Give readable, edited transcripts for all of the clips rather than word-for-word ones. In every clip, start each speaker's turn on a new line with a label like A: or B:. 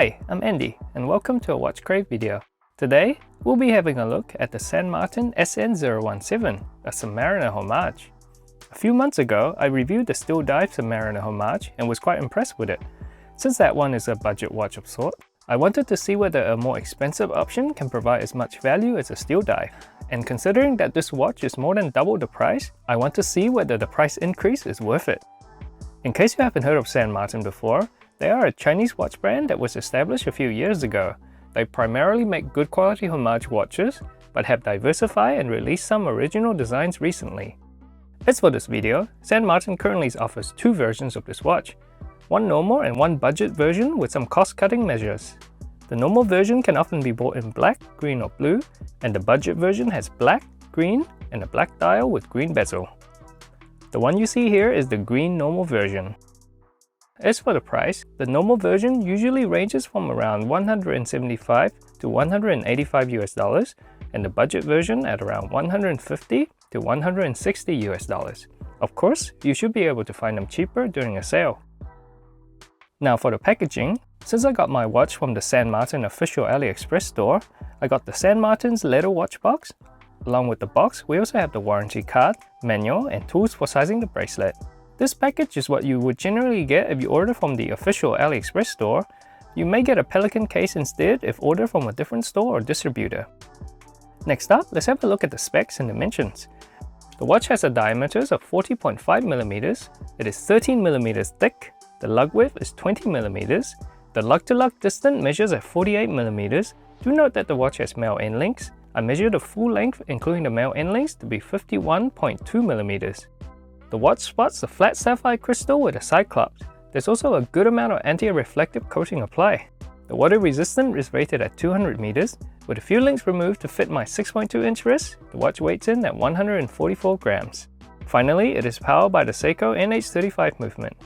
A: Hi, I'm Andy and welcome to a Watch Crave video. Today, we'll be having a look at the San Martin SN017, a submariner Homage. A few months ago, I reviewed the steel dive submariner Homage and was quite impressed with it. Since that one is a budget watch of sort, I wanted to see whether a more expensive option can provide as much value as a steel dive. And considering that this watch is more than double the price, I want to see whether the price increase is worth it. In case you haven't heard of San Martin before, they are a Chinese watch brand that was established a few years ago. They primarily make good quality Homage watches, but have diversified and released some original designs recently. As for this video, San Martin currently offers two versions of this watch, one normal and one budget version with some cost-cutting measures. The normal version can often be bought in black, green or blue, and the budget version has black, green, and a black dial with green bezel. The one you see here is the green normal version. As for the price, the normal version usually ranges from around $175 to $185 US, and the budget version at around $150 to $160 US. Of course, you should be able to find them cheaper during a sale. Now for the packaging, since I got my watch from the San Martin official AliExpress store, I got the San Martin's leather watch box. Along with the box, we also have the warranty card, manual, and tools for sizing the bracelet. This package is what you would generally get if you order from the official AliExpress store. You may get a Pelican case instead if ordered from a different store or distributor. Next up, let's have a look at the specs and dimensions. The watch has a diameter of 40.5mm, it is 13mm thick, the lug width is 20mm, the lug-to-lug distance measures at 48mm. Do note that the watch has male end links. I measured the full length including the male end links to be 51.2mm. The watch spots the flat sapphire crystal with a cyclops. There's also a good amount of anti-reflective coating applied. The water resistance is rated at 200 meters. With a few links removed to fit my 6.2-inch wrist, the watch weighs in at 144 grams. Finally, it is powered by the Seiko NH35 movement.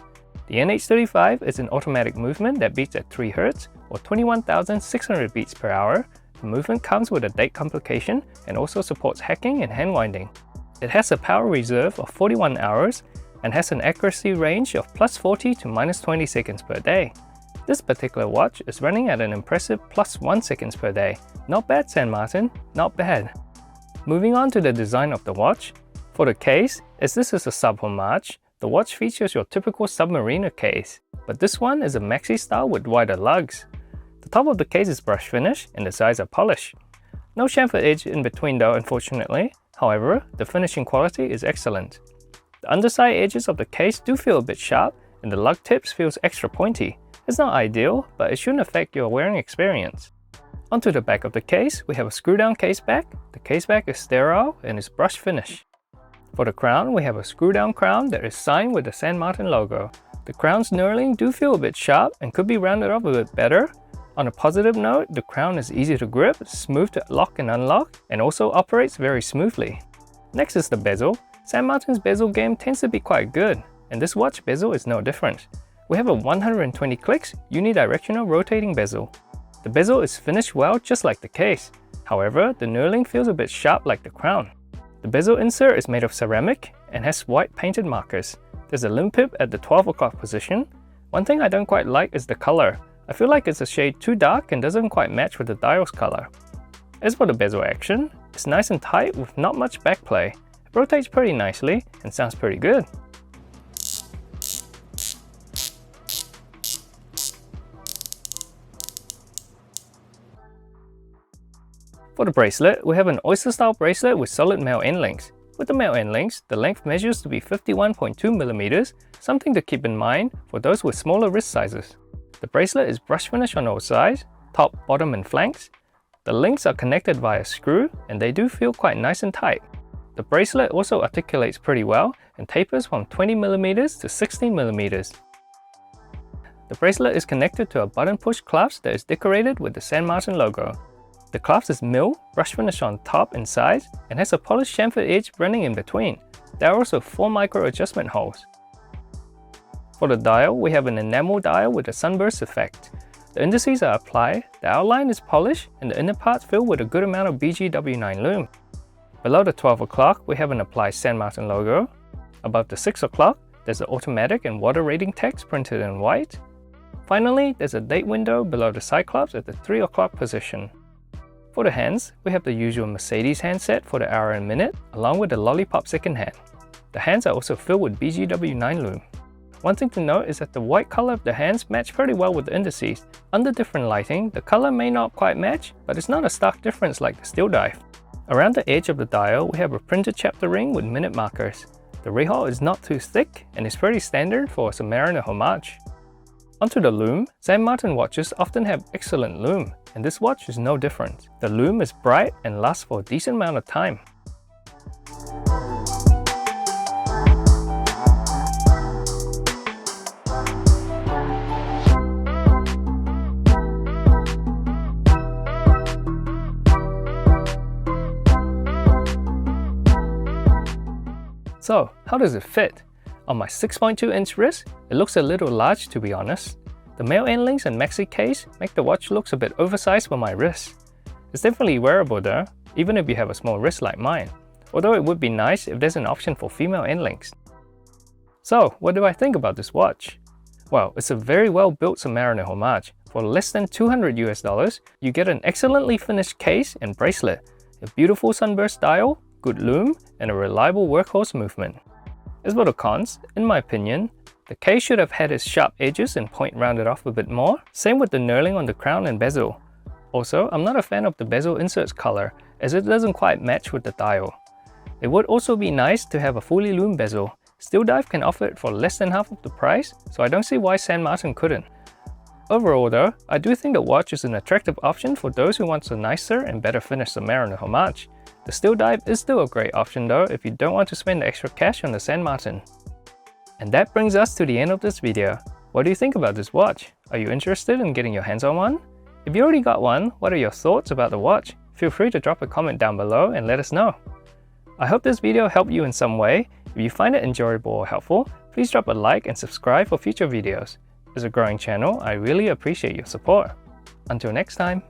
A: The NH35 is an automatic movement that beats at 3 Hz or 21,600 beats per hour. The movement comes with a date complication and also supports hacking and hand winding. It has a power reserve of 41 hours and has an accuracy range of +40 to -20 seconds per day. This particular watch is running at an impressive +1 seconds per day. Not bad, San Martin, not bad. Moving on to the design of the watch. For the case, as this is a sub Homage, the watch features your typical submariner case, but this one is a maxi style with wider lugs. The top of the case is brush finish and the sides are polished. No chamfered edge in between though, unfortunately. However, the finishing quality is excellent. The underside edges of the case do feel a bit sharp and the lug tips feels extra pointy. It's not ideal, but it shouldn't affect your wearing experience. Onto the back of the case, we have a screw-down case back. The case back is sterile and is brush finish. For the crown, we have a screw-down crown that is signed with the San Martin logo. The crown's knurling do feel a bit sharp and could be rounded off a bit better. On a positive note, the crown is easy to grip, smooth to lock and unlock, and also operates very smoothly. Next is the bezel. San Martin's bezel game tends to be quite good, and this watch bezel is no different. We have a 120 clicks, unidirectional rotating bezel. The bezel is finished well just like the case. However, the knurling feels a bit sharp like the crown. The bezel insert is made of ceramic and has white painted markers. There's a limb pip at the 12 o'clock position. One thing I don't quite like is the color. I feel like it's a shade too dark and doesn't quite match with the dial's color. As for the bezel action, it's nice and tight with not much backplay. It rotates pretty nicely and sounds pretty good. For the bracelet, we have an oyster-style bracelet with solid male end links. With the male end links, the length measures to be 51.2mm, something to keep in mind for those with smaller wrist sizes. The bracelet is brush finish on all sides, top, bottom and flanks. The links are connected via screw and they do feel quite nice and tight. The bracelet also articulates pretty well and tapers from 20mm to 16mm. The bracelet is connected to a button push clasp that is decorated with the San Martin logo. The clasp is milled, brush finish on top and sides, and has a polished chamfered edge running in between. There are also 4 micro adjustment holes. For the dial, we have an enamel dial with a sunburst effect. The indices are applied, the outline is polished, and the inner parts filled with a good amount of BGW9 lume. Below the 12 o'clock, we have an applied San Martin logo. Above the 6 o'clock, there's an automatic and water rating text printed in white. Finally, there's a date window below the Cyclops at the 3 o'clock position. For the hands, we have the usual Mercedes handset for the hour and minute, along with the Lollipop second hand. The hands are also filled with BGW9 Lume. One thing to note is that the white color of the hands match pretty well with the indices. Under different lighting, the color may not quite match, but it's not a stark difference like the still dive. Around the edge of the dial, we have a printed chapter ring with minute markers. The rehaul is not too thick and is pretty standard for a Submariner Homage. Onto the Lume, San Martin watches often have excellent Lume, and this watch is no different. The Lume is bright and lasts for a decent amount of time. So, how does it fit? On my 6.2-inch wrist, it looks a little large to be honest. The male end links and maxi case make the watch looks a bit oversized for my wrist. It's definitely wearable though, even if you have a small wrist like mine, although it would be nice if there's an option for female end links. So, what do I think about this watch? Well, it's a very well built Submariner Homage. For less than $200 US, you get an excellently finished case and bracelet, a beautiful sunburst dial, good lume, and a reliable workhorse movement. As for the cons, in my opinion, the case should have had its sharp edges and point rounded off a bit more, same with the knurling on the crown and bezel. Also, I'm not a fan of the bezel inserts color, as it doesn't quite match with the dial. It would also be nice to have a fully lume bezel. Still Dive can offer it for less than half of the price, so I don't see why San Martin couldn't. Overall though, I do think the watch is an attractive option for those who want a nicer and better finished Submariner Homage. The Still Dive is still a great option though if you don't want to spend the extra cash on the San Martin. And that brings us to the end of this video. What do you think about this watch? Are you interested in getting your hands on one? If you already got one, what are your thoughts about the watch? Feel free to drop a comment down below and let us know. I hope this video helped you in some way. If you find it enjoyable or helpful, please drop a like and subscribe for future videos. As a growing channel, I really appreciate your support. Until next time.